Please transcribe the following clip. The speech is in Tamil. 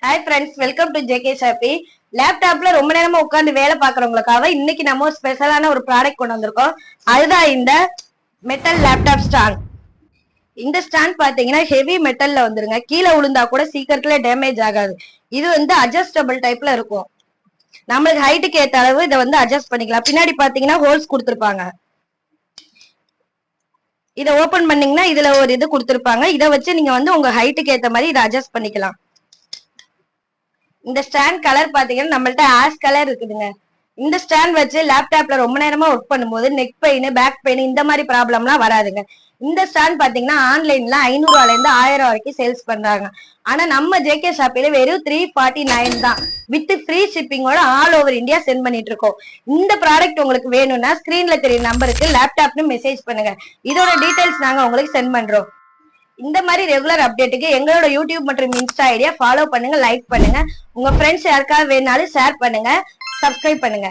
Hi friends, welcome to JK shoppy. லேப்டாப்ல ரொம்ப நேரமா உட்காந்து வேலை பாக்குறவங்களுக்காக இன்னைக்கு நம்ம ஸ்பெஷலான ஒரு ப்ராடக்ட் கொண்டு வந்திருக்கோம். அதுதான் இந்த மெட்டல் லேப்டாப் ஸ்டாண்ட். இந்த ஸ்டாண்ட் பாத்தீங்கன்னா ஹெவி மெட்டல்ல வந்துருங்க. கீழே விழுந்தா கூட சீக்கிரத்துல டேமேஜ் ஆகாது. இது அட்ஜஸ்டபிள் டைப்ல இருக்கும். நம்மளுக்கு ஹைட்டுக்கு ஏத்த அளவு இதை அட்ஜஸ்ட் பண்ணிக்கலாம். பின்னாடி பாத்தீங்கன்னா ஹோல்ஸ் கொடுத்துருப்பாங்க. இதை ஓபன் பண்ணீங்கன்னா இதுல ஒரு இது கொடுத்துருப்பாங்க. இதை வச்சு நீங்க உங்க ஹைட்டுக்கு ஏத்த மாதிரி இதை அட்ஜஸ்ட் பண்ணிக்கலாம். இந்த ஸ்டாண்ட் கலர் பாத்தீங்கன்னா நம்மள்ட்ட ஆஷ் கலர் இருக்குதுங்க. இந்த ஸ்டாண்ட் வச்சு லேப்டாப்ல ரொம்ப நேரமா ஒர்க் பண்ணும்போது நெக் பெயின், பேக் பெயின் இந்த மாதிரி ப்ராப்ளம்லாம் வராதுங்க. இந்த ஸ்டாண்ட் பாத்தீங்கன்னா ஆன்லைன்ல 500 ரூபாயில இருந்து 1000 வரைக்கும் சேல்ஸ் பண்றாங்க. ஆனா நம்ம ஜேகே ஷாப்பில வெறும் 349 தான், வித் ஃப்ரீ ஷிப்பிங்கோட ஆல் ஓவர் இந்தியா சென்ட் பண்ணிட்டு இருக்கோம். இந்த ப்ராடக்ட் உங்களுக்கு வேணும்னா ஸ்கிரீன்ல தெரிய நம்பருக்கு லேப்டாப்னு மெசேஜ் பண்ணுங்க. இதோட டீடைல்ஸ் நாங்க உங்களுக்கு சென்ட் பண்றோம். இந்த மாதிரி ரெகுலர் அப்டேட்டுக்கு எங்களோட யூடியூப் மற்றும் இன்ஸ்டா ஐடியா ஃபாலோ பண்ணுங்க, லைக் பண்ணுங்க. உங்க ஃப்ரெண்ட்ஸ் யாருக்காவது வேணாலும் ஷேர் பண்ணுங்க, சப்ஸ்கிரைப் பண்ணுங்க.